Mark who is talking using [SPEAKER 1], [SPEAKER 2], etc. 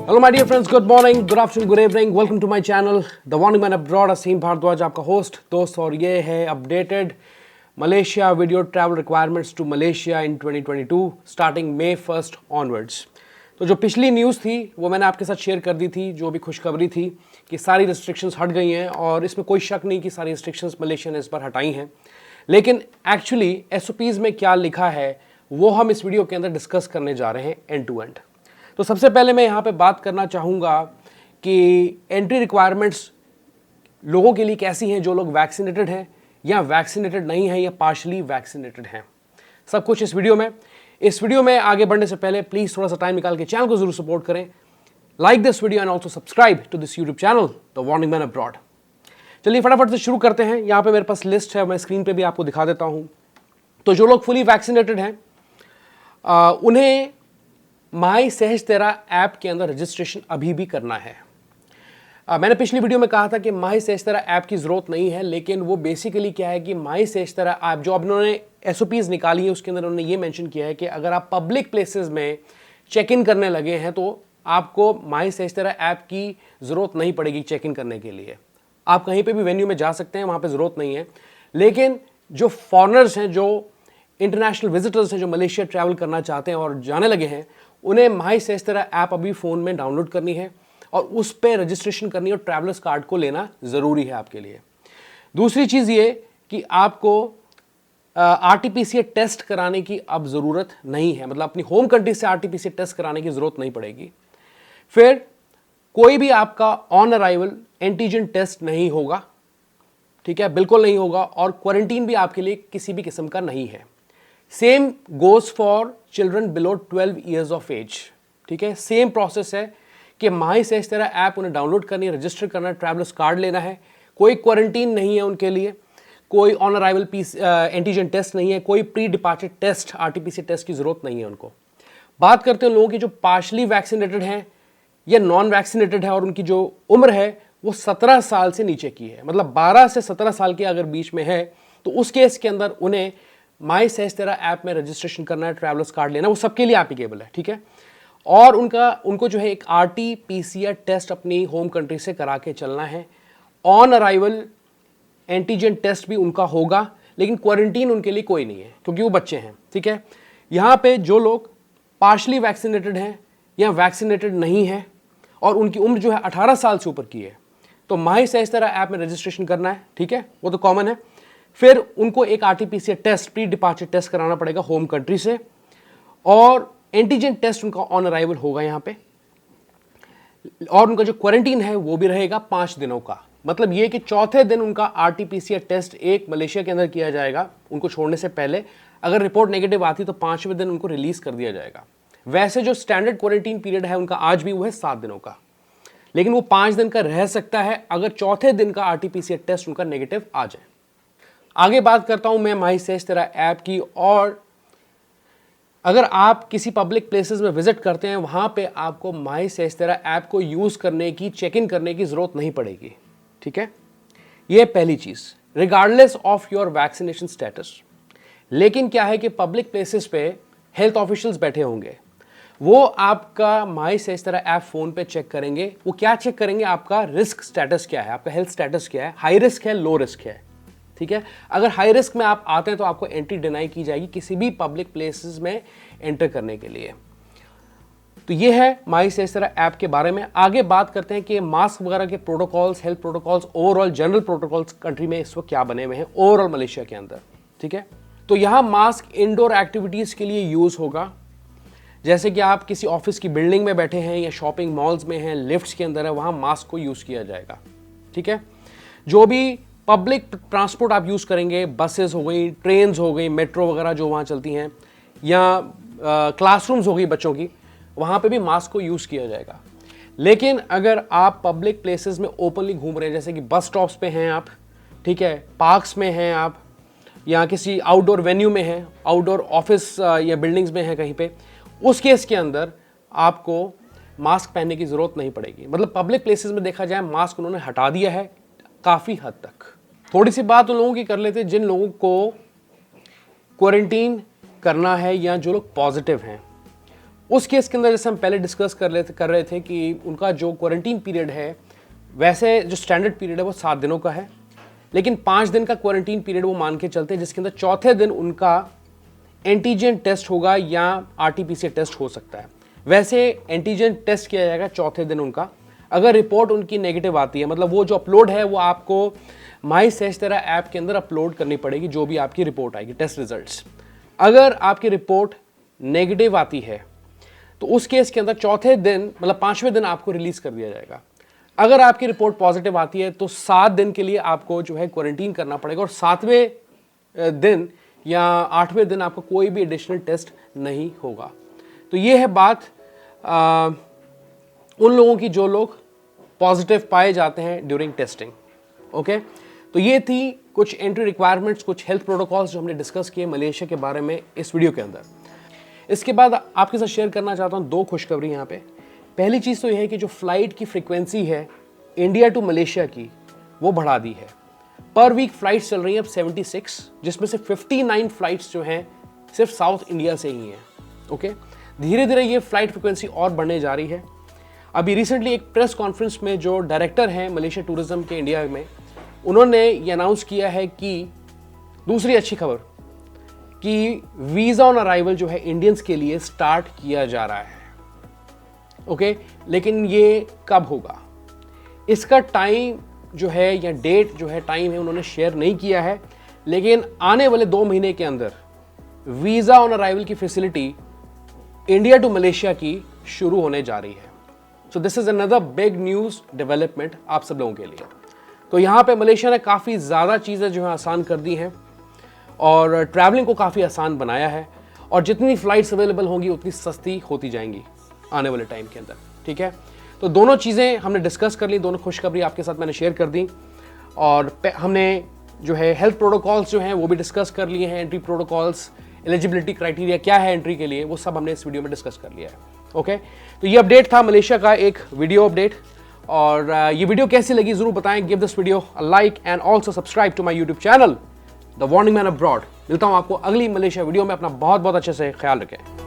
[SPEAKER 1] Hello my dear friends, good morning, good afternoon, good evening, welcome to my channel the warning man abroad. Aseem Bhardwaj आपका host दोस्त, और ये है updated Malaysia video travel requirements to Malaysia in 2022 starting May 1 onwards. तो जो पिछली news थी वो मैंने आपके साथ शेयर कर दी थी, जो भी खुशखबरी थी कि सारी रिस्ट्रिक्शंस हट गई हैं, और इसमें कोई शक नहीं कि सारी रिस्ट्रिक्शंस मलेशिया ने इस पर हटाई हैं। लेकिन एक्चुअली एसओपीज़ में क्या लिखा है वो हम इस वीडियो के अंदर डिस्कस करने जा रहे हैं एंड टू एंड। तो सबसे पहले मैं यहाँ पे बात करना चाहूँगा कि एंट्री रिक्वायरमेंट्स लोगों के लिए कैसी हैं जो लोग वैक्सीनेटेड हैं या वैक्सीनेटेड नहीं हैं या पार्शली वैक्सीनेटेड हैं, सब कुछ इस वीडियो में आगे बढ़ने से पहले प्लीज़ थोड़ा सा टाइम निकाल के चैनल को जरूर सपोर्ट करें। Like this video and also subscribe to this YouTube channel the warning man abroad. चलिए फटाफट से शुरू करते हैं। यहाँ पे मेरे पास लिस्ट है, मैं स्क्रीन पे भी आपको दिखा देता हूँ। तो जो लोग फुली वैक्सीनेटेड हैं उन्हें माई सहज तेरा ऐप के अंदर रजिस्ट्रेशन अभी भी करना है। मैंने पिछली वीडियो में कहा था कि माई सहज तेरा ऐप की ज़रूरत नहीं है, लेकिन वो बेसिकली क्या है कि माई सहज तेरा ऐप जो अब उन्होंने एसओपीज़ निकाली है उसके अंदर उन्होंने ये मेंशन किया है कि अगर आप पब्लिक प्लेसेस में चेक इन करने लगे हैं तो आपको माई सहज तेरा ऐप की ज़रूरत नहीं पड़ेगी चेक इन करने के लिए। आप कहीं पर भी वेन्यू में जा सकते हैं, वहाँ पर ज़रूरत नहीं है। लेकिन जो फॉरनर्स हैं, जो इंटरनेशनल विजिटर्स हैं, जो मलेशिया ट्रैवल करना चाहते हैं और जाने लगे हैं, उन्हें माई सहज तेरा ऐप अभी फ़ोन में डाउनलोड करनी है और उस पर रजिस्ट्रेशन करनी है और ट्रैवलर्स कार्ड को लेना ज़रूरी है आपके लिए। दूसरी चीज़ ये कि आपको आरटीपीसीआर टेस्ट कराने की अब ज़रूरत नहीं है, मतलब अपनी होम कंट्री से आरटीपीसीआर टेस्ट कराने की ज़रूरत नहीं पड़ेगी। फिर कोई भी आपका ऑन अराइवल एंटीजन टेस्ट नहीं होगा, ठीक है, बिल्कुल नहीं होगा, और क्वारंटीन भी आपके लिए किसी भी किस्म का नहीं है। Same goes for children below 12 years of age, ठीक है। सेम प्रोसेस है कि माई सहज तेरा ऐप उन्हें डाउनलोड करनी है, रजिस्टर करना है, ट्रैवलर्स कार्ड लेना है। कोई क्वारंटीन नहीं है उनके लिए, कोई ऑन अराइवल एंटीजन टेस्ट नहीं है, कोई pre departure test RTPCR test की जरूरत नहीं है उनको। बात करते हैं लोगों की जो पार्शली वैक्सीनेटेड हैं या नॉन वैक्सीनेटेड है और उनकी जो उम्र है वो 17 साल से नीचे की है, मतलब 12 से 17 साल के अगर बीच में है तो उस केस के अंदर उन्हें माई सहज तेरा ऐप में रजिस्ट्रेशन करना है, ट्रैवलर्स कार्ड लेना, वो सबके लिए एप्लीकेबल है, ठीक है। और उनको जो है एक आरटीपीसीआर टेस्ट अपनी होम कंट्री से करा के चलना है। ऑन अराइवल एंटीजन टेस्ट भी उनका होगा, लेकिन क्वारंटीन उनके लिए कोई नहीं है क्योंकि वो बच्चे हैं, ठीक है। यहाँ पे जो लोग पार्शली वैक्सीनेटेड हैं या वैक्सीनेटेड नहीं हैं और उनकी उम्र जो है 18 साल से ऊपर की है, तो माई सहज तेरा ऐप में रजिस्ट्रेशन करना है, ठीक है, वो तो कॉमन है। फिर उनको एक RTPCR test, pre departure test कराना पड़ेगा होम कंट्री से, और एंटीजन टेस्ट उनका ऑन अराइवल होगा यहाँ पे, और उनका जो क्वारंटीन है वो भी रहेगा 5 दिनों का। मतलब ये कि चौथे दिन उनका आरटीपीसीआर टेस्ट एक मलेशिया के अंदर किया जाएगा उनको छोड़ने से पहले। अगर रिपोर्ट नेगेटिव आती तो 5वें दिन उनको रिलीज कर दिया जाएगा। वैसे जो स्टैंडर्ड क्वारंटीन पीरियड है उनका आज भी वो है 7 दिनों का, लेकिन वो 5 दिन का रह सकता है अगर चौथे दिन का आरटीपीसीआर टेस्ट उनका नेगेटिव आ जाए। आगे बात करता हूं मैं माई सहज तेरा ऐप की, और अगर आप किसी पब्लिक प्लेसेस में विजिट करते हैं वहां पे आपको माई सहज तेरा ऐप को यूज करने की, चेक इन करने की जरूरत नहीं पड़ेगी, ठीक है। ये पहली चीज, regardless of your vaccination status. लेकिन क्या है कि पब्लिक प्लेसेस पे हेल्थ ऑफिशियल्स बैठे होंगे, वो आपका माई सहज तेरा ऐप फोन पे चेक करेंगे। वो क्या चेक करेंगे? आपका रिस्क स्टेटस क्या है, आपका हेल्थ स्टेटस क्या है, हाई रिस्क है, लो रिस्क है, ठीक है। अगर हाई रिस्क में आप आते हैं तो आपको एंट्री डिनाई की जाएगी किसी भी पब्लिक प्लेसेस में एंटर करने के लिए। तो ये है माई सहज तेरा ऐप के बारे में। आगे बात करते हैं कि मास्क वगैरह के protocols, health protocols, overall general protocols country में इस वक्त क्या बने हुए हैं ओवरऑल मलेशिया के अंदर, ठीक है। तो यहाँ मास्क इंडोर एक्टिविटीज के लिए यूज होगा, जैसे कि आप किसी ऑफिस की बिल्डिंग में बैठे हैं या शॉपिंग मॉल्स में हैं, लिफ्ट्स के अंदर है, वहाँ मास्क को यूज़ किया जाएगा, ठीक है। जो भी पब्लिक ट्रांसपोर्ट आप यूज़ करेंगे, बसेस हो गई, ट्रेन्स हो गई, मेट्रो वगैरह जो वहाँ चलती हैं, या क्लासरूम्स हो गई बच्चों की, वहाँ पे भी मास्क को यूज़ किया जाएगा। लेकिन अगर आप पब्लिक प्लेसेस में ओपनली घूम रहे हैं, जैसे कि बस स्टॉप्स पे हैं आप, ठीक है, पार्क्स में हैं आप, या किसी आउटडोर वेन्यू में हैं, आउटडोर ऑफिस या बिल्डिंग्स में हैं कहीं पे, उस केस के अंदर आपको मास्क पहनने की ज़रूरत नहीं पड़ेगी। मतलब पब्लिक प्लेसेस में देखा जाए मास्क उन्होंने हटा दिया है काफ़ी हद तक। थोड़ी सी बात उन लोगों की कर लेते हैं जिन लोगों को क्वारंटीन करना है या जो लोग पॉजिटिव हैं। उस केस के अंदर जैसे हम पहले डिस्कस कर रहे थे कि उनका जो क्वारंटीन पीरियड है, वैसे जो स्टैंडर्ड पीरियड है वो 7 दिनों का है, लेकिन 5 दिन का क्वारंटीन पीरियड वो मान के चलते हैं, जिसके अंदर चौथे दिन उनका एंटीजन टेस्ट होगा या आरटीपीसीआर टेस्ट हो सकता है। वैसे एंटीजन टेस्ट किया जाएगा चौथे दिन उनका। अगर रिपोर्ट उनकी नेगेटिव आती है, मतलब वो जो अपलोड है वो आपको माई सेज तेरा ऐप के अंदर अपलोड करनी पड़ेगी, जो भी आपकी रिपोर्ट आएगी, टेस्ट रिजल्ट्स। अगर आपकी रिपोर्ट नेगेटिव आती है तो उस केस के अंदर चौथे दिन, मतलब 5वें दिन आपको रिलीज कर दिया जाएगा। अगर आपकी रिपोर्ट पॉजिटिव आती है तो 7 दिन के लिए आपको जो है क्वारंटीन करना पड़ेगा, और 7वें दिन या 8वें दिन आपको कोई भी एडिशनल टेस्ट नहीं होगा। तो ये है बात उन लोगों की जो लोग पॉजिटिव पाए जाते हैं ड्यूरिंग टेस्टिंग। ओके, तो ये थी कुछ एंट्री रिक्वायरमेंट्स, कुछ हेल्थ प्रोटोकॉल्स जो हमने डिस्कस किए मलेशिया के बारे में इस वीडियो के अंदर। इसके बाद आपके साथ शेयर करना चाहता हूँ 2 खुशखबरी यहाँ पे। पहली चीज़ तो यह है कि जो फ्लाइट की फ्रीक्वेंसी है इंडिया टू मलेशिया की, वो बढ़ा दी है। पर वीक फ्लाइट्स चल रही हैं अब 76, जिसमें से 59 फ्लाइट्स जो हैं सिर्फ साउथ इंडिया से ही हैं। ओके, धीरे धीरे ये फ्लाइट फ्रीक्वेंसी और बढ़ने जा रही है। अभी रिसेंटली एक प्रेस कॉन्फ्रेंस में जो डायरेक्टर हैं मलेशिया टूरिज्म के इंडिया में, उन्होंने ये अनाउंस किया है कि दूसरी अच्छी खबर कि वीज़ा ऑन अराइवल जो है इंडियंस के लिए स्टार्ट किया जा रहा है। ओके, लेकिन ये कब होगा, इसका टाइम जो है या डेट जो है, टाइम है, उन्होंने शेयर नहीं किया है। लेकिन आने वाले 2 महीने के अंदर वीज़ा ऑन अराइवल की फैसिलिटी इंडिया टू मलेशिया की शुरू होने जा रही है। So this is another big news development आप सब लोगों के लिए। तो यहाँ पे मलेशिया ने काफ़ी ज़्यादा चीज़ें जो है आसान कर दी हैं और ट्रैवलिंग को काफ़ी आसान बनाया है, और जितनी फ़्लाइट्स अवेलेबल होंगी उतनी सस्ती होती जाएंगी आने वाले टाइम के अंदर। ठीक है, तो दोनों चीज़ें हमने डिस्कस कर ली, दोनों खुशखबरी आपके साथ मैंने शेयर कर दी, और हमने जो है हेल्थ प्रोटोकॉल्स जो हैं वो भी डिस्कस कर लिए हैं। एंट्री प्रोटोकॉल्स, एलिजिबिलिटी क्राइटेरिया क्या है एंट्री के लिए, वो सब हमने इस वीडियो में डिस्कस कर लिया है। ओके, तो ये अपडेट था मलेशिया का एक वीडियो अपडेट, और ये वीडियो कैसी लगी ज़रूर बताएं। Give this video a like and also subscribe to my YouTube channel the warning man abroad. मिलता हूँ आपको अगली मलेशिया वीडियो में। अपना बहुत बहुत अच्छे से ख्याल रखें।